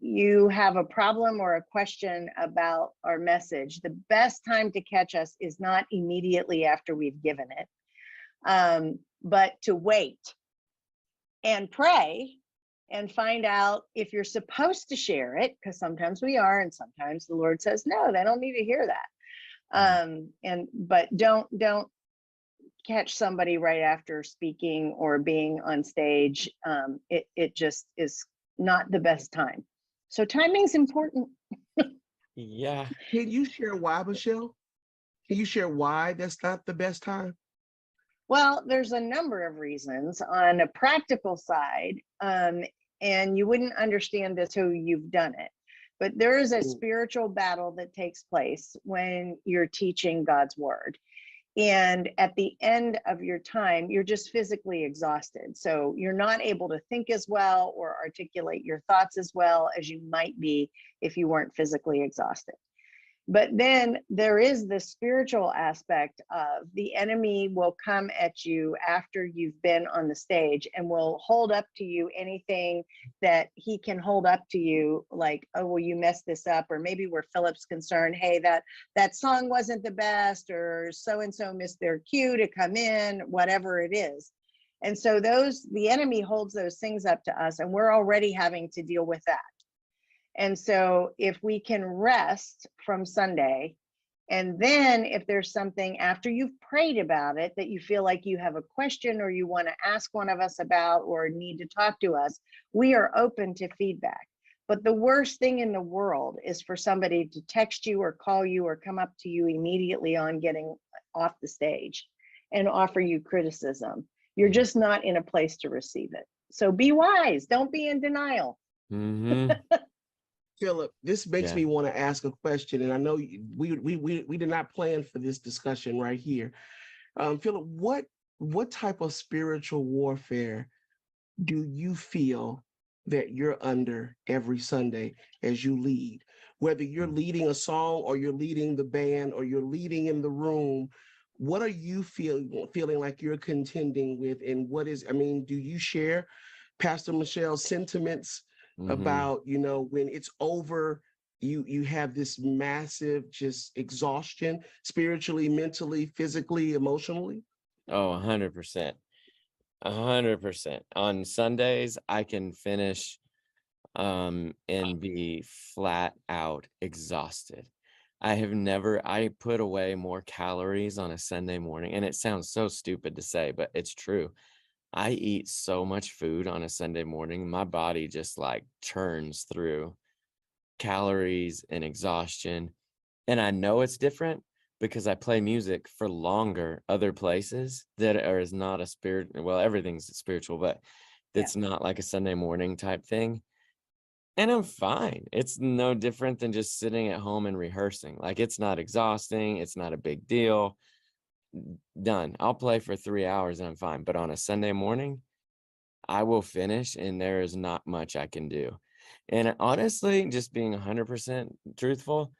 C: you have a problem or a question about our message, the best time to catch us is not immediately after we've given it, but to wait and pray and find out if you're supposed to share it, because sometimes we are, and sometimes the Lord says, no, they don't need to hear that. But don't catch somebody right after speaking or being on stage. It just is not the best time. So timing's important.
B: Yeah.
A: Can you share why, Michelle? Can you share why that's not the best time?
C: Well, there's a number of reasons on a practical side, and you wouldn't understand this till you've done it. But there is a spiritual battle that takes place when you're teaching God's word. And at the end of your time, you're just physically exhausted. So you're not able to think as well or articulate your thoughts as well as you might be if you weren't physically exhausted. But then there is the spiritual aspect of the enemy will come at you after you've been on the stage and will hold up to you anything that he can hold up to you, like, oh, well, you messed this up, or maybe where Philip's concerned, hey, that song wasn't the best, or so-and-so missed their cue to come in, whatever it is. And so the enemy holds those things up to us, and we're already having to deal with that. And so if we can rest from Sunday, and then if there's something after you've prayed about it that you feel like you have a question or you want to ask one of us about or need to talk to us, we are open to feedback. But the worst thing in the world is for somebody to text you or call you or come up to you immediately on getting off the stage and offer you criticism. You're just not in a place to receive it. So be wise. Don't be in denial.
B: Mm-hmm.
A: Philip, this makes
B: Yeah.
A: me want to ask a question, and I know we did not plan for this discussion right here. Philip, what type of spiritual warfare do you feel that you're under every Sunday as you lead? Whether you're leading a song or you're leading the band or you're leading in the room, what are you feeling like you're contending with? And what is, I mean, do you share Pastor Michelle's sentiments
B: Mm-hmm.
A: about, when it's over, you have this massive just exhaustion spiritually, mentally, physically, emotionally?
B: Oh, 100%. 100%. On Sundays, I can finish and be flat out exhausted. I put away more calories on a Sunday morning, and it sounds so stupid to say, but it's true. I eat so much food on a Sunday morning, my body just like churns through calories and exhaustion. And I know it's different because I play music for longer other places that is not a spirit. Well, everything's spiritual, but it's not like a Sunday morning type thing. And I'm fine. It's no different than just sitting at home and rehearsing. Like, it's not exhausting. It's not a big deal. Done. I'll play for 3 hours and I'm fine. But on a Sunday morning, I will finish and there is not much I can do. And honestly, just being 100% truthful,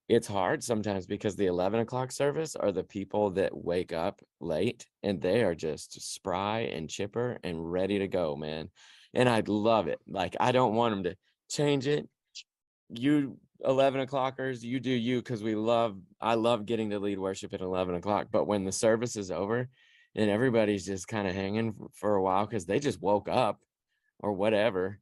B: it's hard sometimes because the 11 o'clock service are the people that wake up late and they are just spry and chipper and ready to go, man. And I'd love it. Like, I don't want them to change it. You 11 o'clockers, you do you, because I love getting to lead worship at 11 o'clock. But when the service is over and everybody's just kind of hanging for a while because they just woke up or whatever,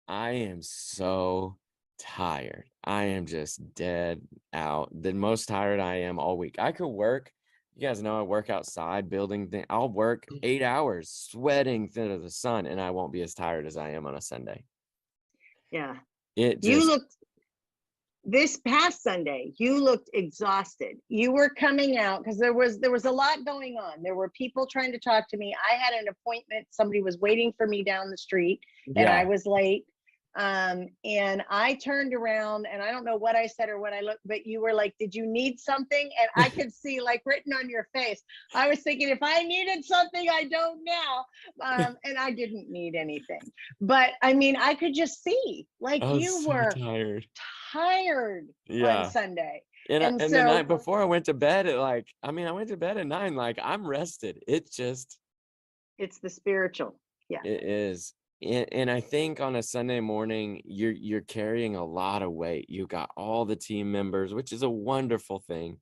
B: I am so tired. I am just dead out. The most tired I am all week. I could work. You guys know I work outside building things. I'll work 8 hours sweating through the sun and I won't be as tired as I am on a Sunday.
C: Yeah.
B: It
C: You
B: just,
C: looked this past Sunday, you looked exhausted. You were coming out because there was a lot going on. There were people trying to talk to me. I had an appointment. Somebody was waiting for me down the street and I was late. And I turned around and I don't know what I said or what I looked, but you were like, did you need something? And I could see like written on your face. I was thinking, if I needed something, I don't now. And I didn't need anything, but I mean, I could just see like
B: I was
C: you
B: so
C: were
B: tired.
C: tired on Sunday.
B: And
C: so
B: the night before I went to bed at I went to bed at 9, like I'm rested. It's
C: the spiritual. Yeah.
B: it is. And I think on a Sunday morning, you're carrying a lot of weight. You got all the team members, which is a wonderful thing,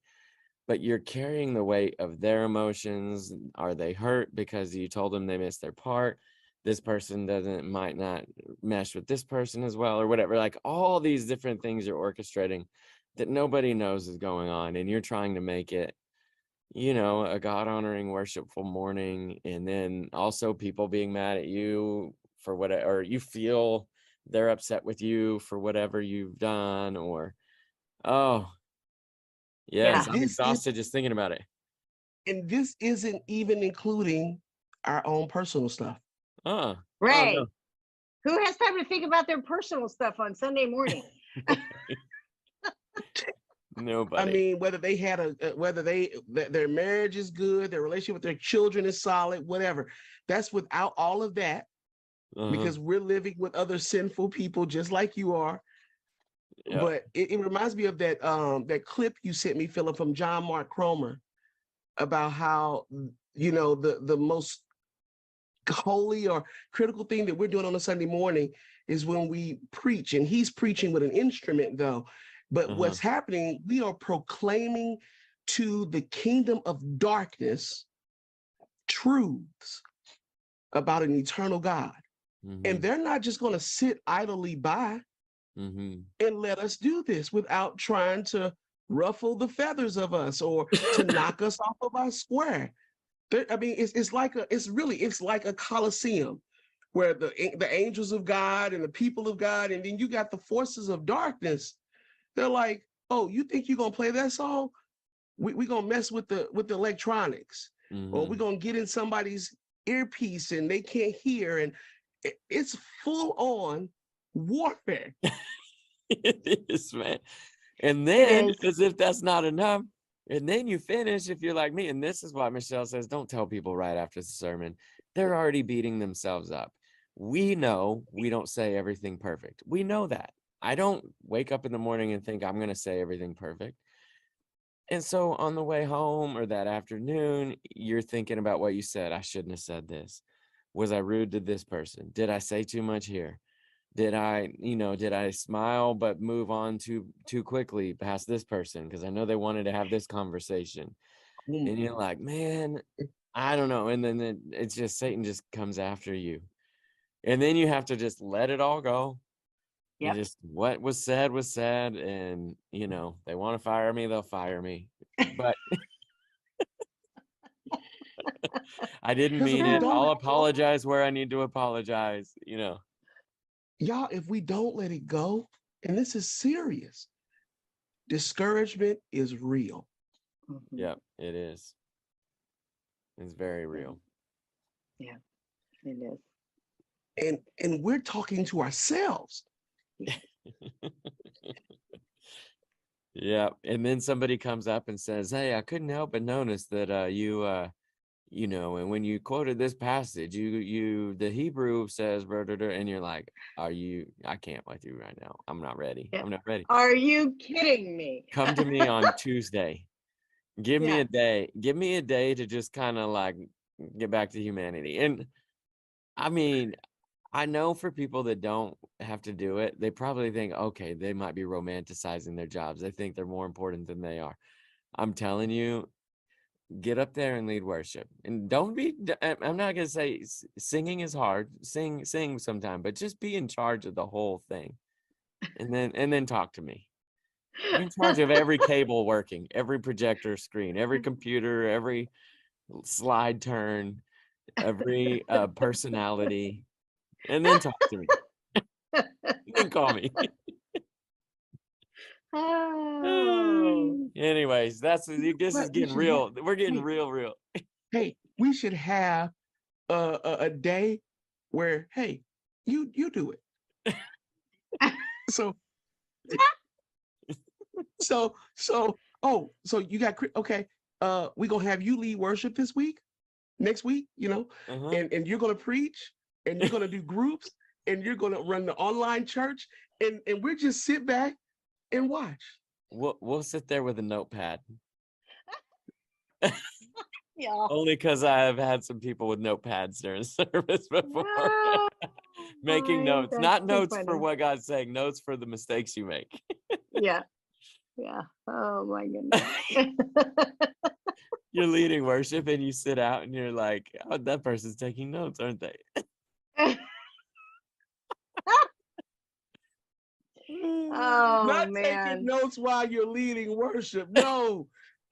B: but you're carrying the weight of their emotions. Are they hurt because you told them they missed their part? This person might not mesh with this person as well, or whatever. Like all these different things you're orchestrating that nobody knows is going on, and you're trying to make it, a God-honoring, worshipful morning, and then also people being mad at you for whatever, or you feel they're upset with you for whatever you've done, or oh yes, I'm exhausted just thinking about it.
A: And this isn't even including our own personal stuff.
B: Oh
C: Right.
B: no.
C: Who has time to think about their personal stuff on Sunday morning?
B: Nobody.
A: I mean, whether they had their marriage is good, their relationship with their children is solid, whatever. That's without all of that, because we're living with other sinful people just like you are.
B: Yeah.
A: But it reminds me of that clip you sent me, Philip, from John Mark Cromer, about how the most holy or critical thing that we're doing on a Sunday morning is when we preach, and he's preaching with an instrument though. But what's happening, we are proclaiming to the kingdom of darkness truths about an eternal God. And they're not just going to sit idly by and let us do this without trying to ruffle the feathers of us or to knock us off of our square. I mean, it's like a coliseum where the angels of God and the people of God, and then you got the forces of darkness. They're like, oh, you think you're gonna play that song? We're gonna mess with the electronics, or we're gonna get in somebody's earpiece and they can't hear, and it's full on warfare.
B: It is, man. And
C: It
B: then,
C: is.
B: as if that's not enough, and then you finish, if you're like me, and this is why Michelle says, don't tell people right after the sermon. They're already beating themselves up. We know we don't say everything perfect. We know that. I don't wake up in the morning and think I'm going to say everything perfect. And so on the way home or that afternoon, you're thinking about what you said. I shouldn't have said this. Was I rude to this person? Did I say too much here? Did I smile but move on too quickly past this person because I know they wanted to have this conversation? And you're like, man, I don't know. And then it's just Satan just comes after you. And then you have to just let it all go.
C: Yep.
B: And just what was said was said. And, they want to fire me, they'll fire me. But I didn't
A: 'Cause if
B: mean
A: we
B: it.
A: don't
B: I'll
A: let go,
B: apologize where I need to apologize,
A: y'all, if we don't let it go, and this is serious, discouragement is real.
C: Mhm.
B: Yep, it is. It's very real.
C: Yeah, it is.
A: And we're talking to ourselves.
B: Yeah. And then somebody comes up and says, hey, I couldn't help but notice that you and when you quoted this passage, you the Hebrew says, and you're like, I can't with you right now. I'm not ready.
C: Yeah.
B: I'm not ready.
C: Are you kidding me?
B: Come to me on Tuesday. Give me a
C: Yeah.
B: day. Give me a day to just kind of like get back to humanity. And I mean, I know for people that don't have to do it, they probably think, okay, they might be romanticizing their jobs. They think they're more important than they are. I'm telling you, get up there and lead worship. And don't be, I'm not going to say singing is hard. Sing sometime, but just be in charge of the whole thing. And then talk to me. Be in charge of every cable working, every projector screen, every computer, every slide turn, every personality. And then talk to me. Then call me.
C: Oh.
B: Anyways, this is
A: But we
B: getting
A: should
B: real. We're getting
A: hey,
B: real.
A: hey, we should have a day where, hey, you do it. So so you got okay. We gonna have you lead worship this week, next week,
B: Uh-huh.
A: and you're gonna preach, and you're gonna do groups, and you're gonna run the online church, and we're just sit back and watch.
B: We'll sit there with a notepad.
C: Yeah.
B: Only because I have had some people with notepads during service before.
C: Oh,
B: Making
C: boy,
B: notes,
C: that's
B: not
C: too
B: notes for
C: funny.
B: what God's saying, notes for the mistakes you make.
C: Yeah. Yeah. Oh my goodness.
B: You're leading worship and you sit out and you're like, oh, that person's taking notes, aren't they?
C: Oh
A: Not
C: man.
A: taking notes while you're leading worship. No,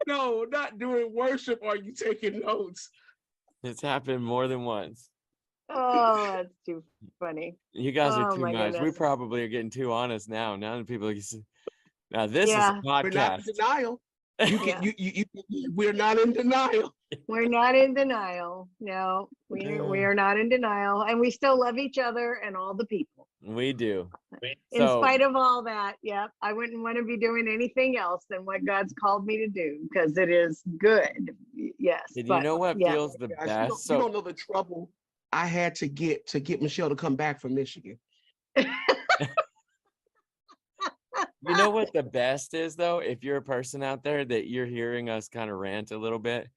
A: not doing worship. Are you taking notes?
B: It's happened more than once.
C: Oh, that's too funny.
B: You guys are
C: Oh
B: too
C: my
B: much. We
C: goodness.
B: probably are getting too honest now. Now that people, now this is a
C: Yeah.
A: We're not in
B: podcast.
A: denial. You can
C: Yeah.
A: we're not in denial.
C: We're not in denial. No, we are not in denial, and we still love each other and all the people.
B: We do.
C: In
B: So
C: spite of all that, yeah, I wouldn't want to be doing anything else than what God's called me to do because it is good. Yes,
B: and you
C: but
B: know what
C: yeah,
B: feels the
A: Guys,
B: best?
A: you
B: So
A: don't know the trouble I had to get Michelle to come back from Michigan.
B: you know what the best is though? If you're a person out there that you're hearing us kind of rant a little bit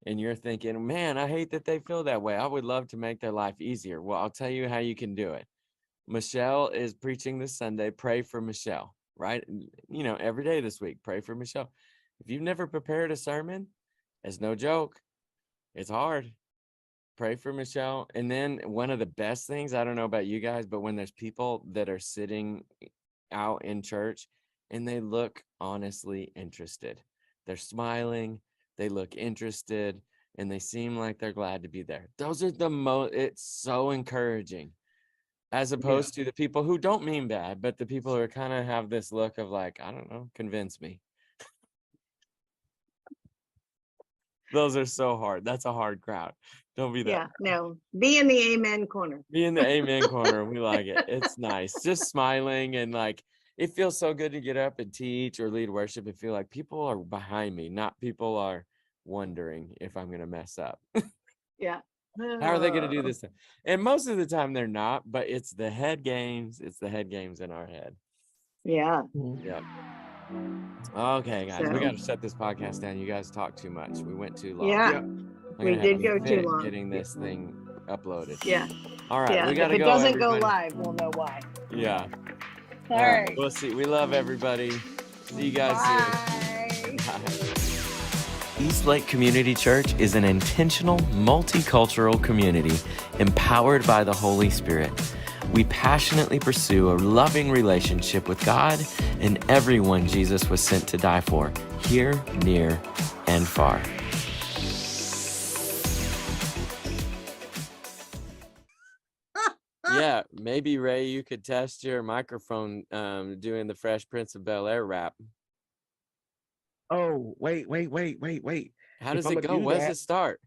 B: and you're thinking, man, I hate that they feel that way. I would love to make their life easier. Well, I'll tell you how you can do it. Michelle is preaching this Sunday. Pray for Michelle, right? Every day this week, pray for Michelle. If you've never prepared a sermon, it's no joke. It's hard. Pray for Michelle. And then one of the best things, I don't know about you guys, but when there's people that are sitting out in church and they look honestly interested, they're smiling, they look interested, and they seem like they're glad to be there. Those are it's so encouraging. As opposed to the people who don't mean bad, but the people who are kind of have this look of like, I don't know, convince me. Those are so hard. That's a hard crowd. Don't be that.
C: Yeah, no, be in the amen corner.
B: Be in the amen corner. We like it. It's nice. Just smiling, and like it feels so good to get up and teach or lead worship and feel like people are behind me, not people are wondering if I'm gonna mess up.
C: Yeah.
B: How are they gonna do this? And most of the time they're not, but it's the head games. It's the head games in our head.
C: Yeah.
B: Yep. Okay, guys, we
C: So-
B: got to shut this podcast down. You guys talk too much. We went too long.
C: Yeah.
A: Yeah.
B: I'm
C: We
B: gonna have
C: did
B: a
C: go too
B: fit
C: long.
B: getting this thing uploaded.
C: Yeah.
B: All right,
C: Yeah.
B: we
C: If
B: gotta
C: it
B: go.
C: doesn't
B: Everybody.
C: go live, we'll know why.
B: Yeah.
C: All right.
B: We'll see. We love everybody. See you guys soon.
C: Bye.
B: Bye.
D: Eastlake Community Church is an intentional, multicultural community empowered by the Holy Spirit. We passionately pursue a loving relationship with God and everyone Jesus was sent to die for, here, near, and far.
B: Yeah, maybe Ray, you could test your microphone doing the Fresh Prince of Bel-Air rap.
A: Oh, wait.
B: How
A: If
B: does
A: I'ma
B: it go?
A: do
B: Where does
A: that-
B: it start?